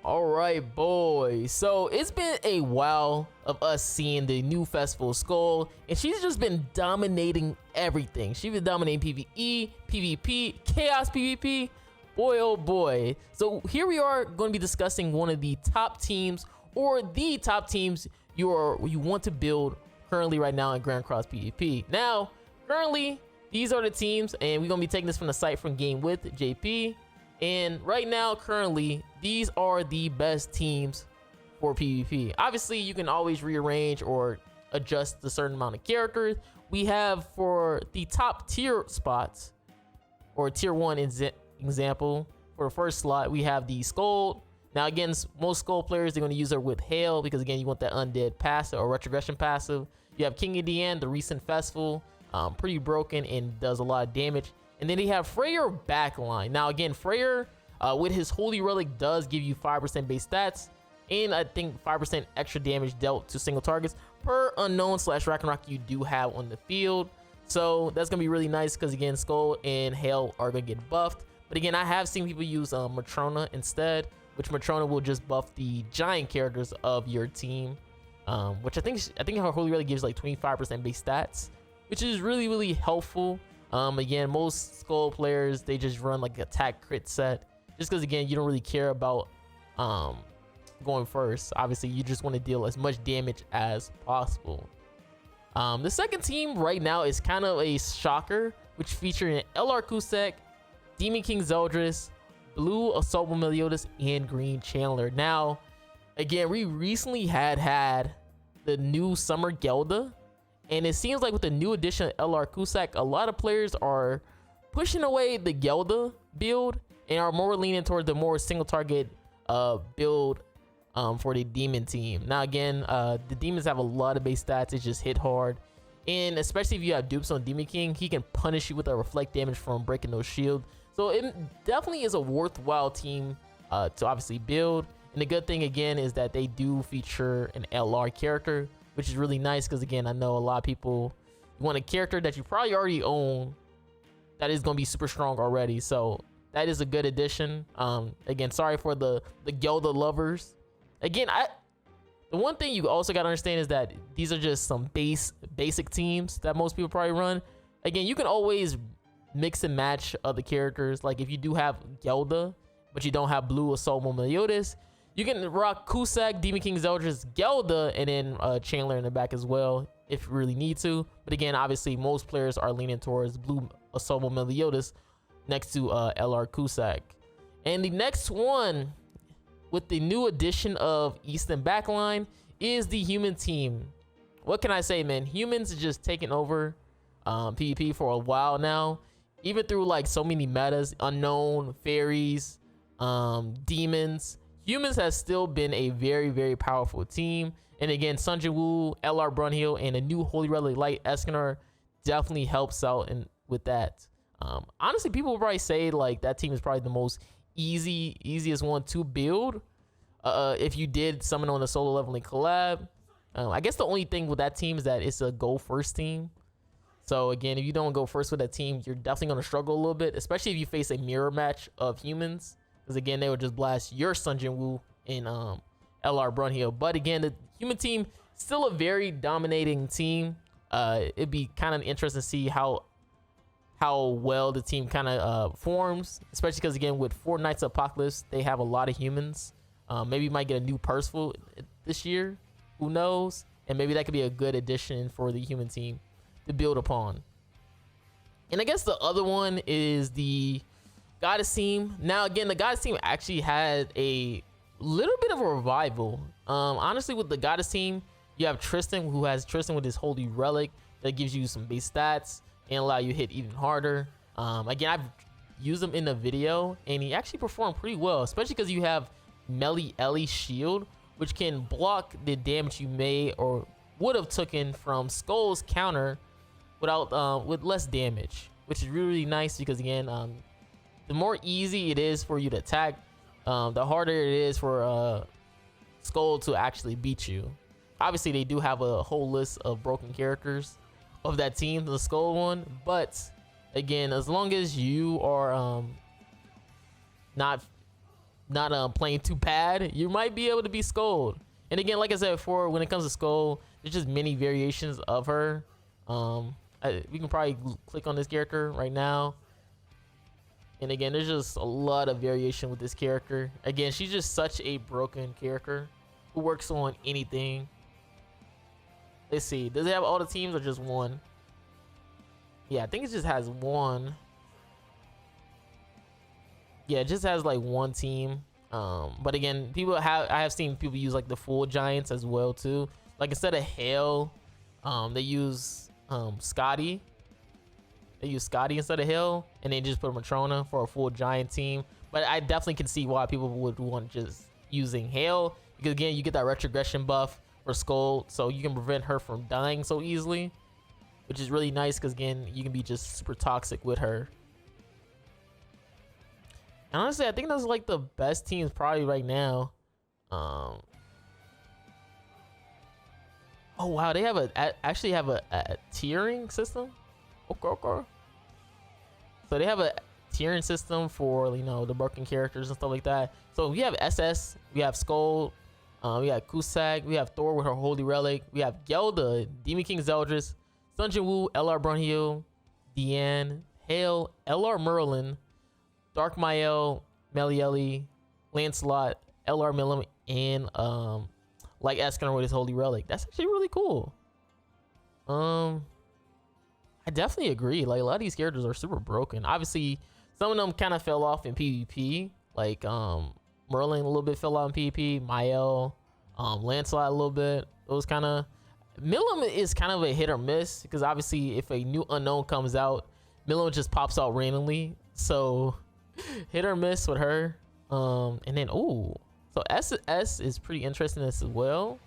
All right, boys. So it's been a while of us seeing the new Festival Skull, and she's just been dominating everything. She's been dominating PvE, PvP, Chaos PvP. Boy, oh boy. So here we are going to be discussing one of the top teams, or the top teams you want to build currently right now in grandcross PvP. Now, currently, these are the teams, and we're going to be taking this from the site from Game with JP. And right now, currently, these are the best teams for PvP. Obviously, you can always rearrange or adjust a certain amount of characters. We have for the top tier spots, or tier 1 example, for the first slot, we have the Scold. Now, again, most Scold players, they're going to use her with Hail because, again, you want that undead passive or retrogression passive. You have King of the End, the recent Festival, pretty broken and does a lot of damage. And then they have Freyr backline. Now, again, Freyr with his Holy Relic does give you 5% base stats, and I think 5% extra damage dealt to single targets per unknown / Ragnarok you do have on the field. So that's gonna be really nice because, again, Skull and Hail are gonna get buffed. But again, I have seen people use Matrona instead, which Matrona will just buff the giant characters of your team, which I think her Holy Relic gives like 25% base stats, which is really helpful. Again, most Skull players, they just run like attack crit set just because, again, you don't really care about going first. Obviously, you just want to deal as much damage as possible. The second team right now is kind of a shocker, which featured an LR Kusek, Demon King Zeldris, Blue Assault Meliodas, and Green Chandler. Now, again, we recently had the new Summer Gelda. And it seems like with the new addition of LR Kusek, a lot of players are pushing away the Gelda build and are more leaning towards the more single target build for the Demon team. Now, again, the Demons have a lot of base stats. It just hit hard. And especially if you have dupes on Demon King, he can punish you with a reflect damage from breaking those shields. So it definitely is a worthwhile team to obviously build. And the good thing, again, is that they do feature an LR character, which is really nice because, again, I know a lot of people want a character that you probably already own that is going to be super strong already. So that is a good addition. Again, sorry for the Gelda lovers. Again, the one thing you also got to understand is that these are just some basic teams that most people probably run. Again, you can always mix and match other characters. Like if you do have Gelda, but you don't have Blue Assault Meliodas, you can rock Kusek, Demon King Zeldris, Gelda, and then Chandler in the back as well if you really need to. But again, obviously, most players are leaning towards Blue Assault Meliodas next to LR Kusek. And the next one, with the new addition of Eastern backline, is the Human team. What can I say, man? Humans are just taking over PvP for a while now. Even through like so many metas, Unknown, Fairies, Demons, Humans has still been a very powerful team. And again, Sun Jin-woo, LR Brunhill, and a new Holy Relic Light Escanor definitely helps out with that. Honestly, people will probably say like that team is probably the most easiest one to build if you did summon on a solo leveling collab. I guess the only thing with that team is that it's a go first team. So again, if you don't go first with that team, you're definitely going to struggle a little bit, especially if you face a mirror match of Humans. Because again, they would just blast your Sun Jin-woo in LR Brunhill. But again, the Human team, still a very dominating team. It'd be kind of interesting to see how well the team kind of forms, especially because, again, with 4 Knights of Apocalypse, they have a lot of Humans. Maybe you might get a new Percival this year. Who knows? And maybe that could be a good addition for the Human team to build upon. And I guess the other one is the Goddess team. Now, again, the Goddess team actually had a little bit of a revival. Honestly, with the Goddess team, you have Tristan, who has Tristan with his Holy Relic that gives you some base stats and allow you to hit even harder. Again, I've used him in the video, and he actually performed pretty well, especially because you have Marilli Shield, which can block the damage you may or would have taken from Skull's counter with less damage, which is really nice because, again, the more easy it is for you to attack, the harder it is for Skull to actually beat you. Obviously, they do have a whole list of broken characters of that team, the Skull one, but again, as long as you are not not playing too bad, you might be able to be Skull. And again, like I said before, when it comes to Skull, there's just many variations of her. We can probably click on this character right now. And again, there's just a lot of variation with this character. Again, she's just such a broken character who works on anything. Let's see, does it have all the teams or just one? Yeah, I think it just has one. Yeah, it just has like one team. But again, I have seen people use like the full giants as well too. Like instead of Hale, they use Scotty. They use Scotty instead of Hale, and they just put Matrona for a full giant team. But I definitely can see why people would want just using Hale, because again, you get that retrogression buff for Skull, so you can prevent her from dying so easily, which is really nice because again, you can be just super toxic with her. And honestly, I think that's like the best teams probably right now. Oh wow, they have actually have a tiering system. Okay. So they have a tiering system for, you know, the broken characters and stuff like that. So we have SS, we have Skull, we have Kusag, we have Thor with her Holy Relic, we have Gelda, Demon King Zeldris, Sun Jin-woo, LR Brunhild, Deanne, Hale, LR Merlin, Dark Mael, Marilli, Lancelot, LR Milim, and like Eskener with his Holy Relic. That's actually really cool. I definitely agree. Like a lot of these characters are super broken. Obviously, some of them kind of fell off in PvP. Like Merlin a little bit fell out in PvP. Mael, Lancelot a little bit. Those kind of. Milim is kind of a hit or miss because obviously if a new unknown comes out, Milim just pops out randomly. So hit or miss with her. And then so SS is pretty interesting as well.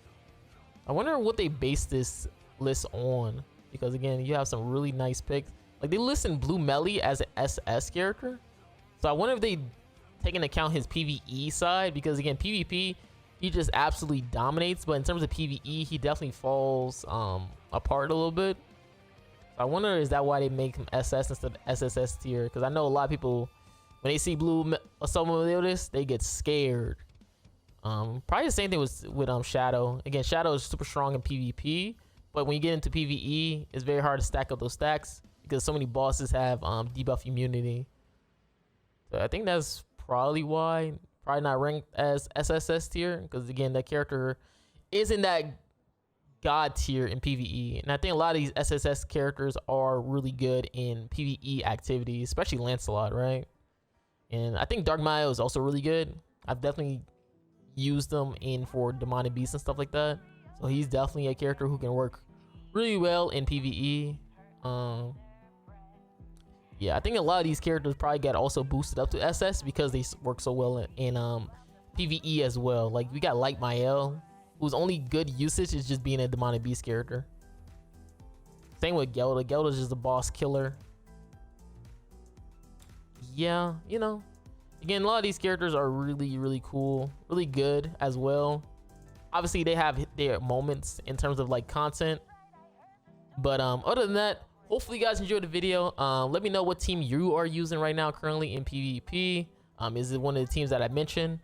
I wonder what they base this list on, because again, you have some really nice picks. Like they listen Blue Melly as an SS character, so I wonder if they take into account his PvE side, because again, PvP he just absolutely dominates, but in terms of PvE he definitely falls apart a little bit. So I wonder, is that why they make him SS instead of SSS tier? Because I know a lot of people, when they see Blue someone with this, they get scared. Probably the same thing with Shadow. Again, Shadow is super strong in PvP, but when you get into PvE, it's very hard to stack up those stacks because so many bosses have debuff immunity. So I think that's probably why. Probably not ranked as SSS tier, because again, that character isn't that god tier in PvE. And I think a lot of these SSS characters are really good in PvE activities, especially Lancelot, right? And I think Dark Mayo is also really good. I've definitely used them in for Demonic Beasts and stuff like that. So he's definitely a character who can work really well in PvE. Yeah, I think a lot of these characters probably got also boosted up to SS because they work so well in PvE as well. Like we got Light Mael, whose only good usage is just being a Demonic Beast character. Same with Gelda. Gelda's just a boss killer. Yeah, you know, again, a lot of these characters are really, really cool, really good as well. Obviously, they have their moments in terms of like content, but other than that, hopefully you guys enjoyed the video. Let me know what team you are using right now currently in PvP. Is it one of the teams that I mentioned?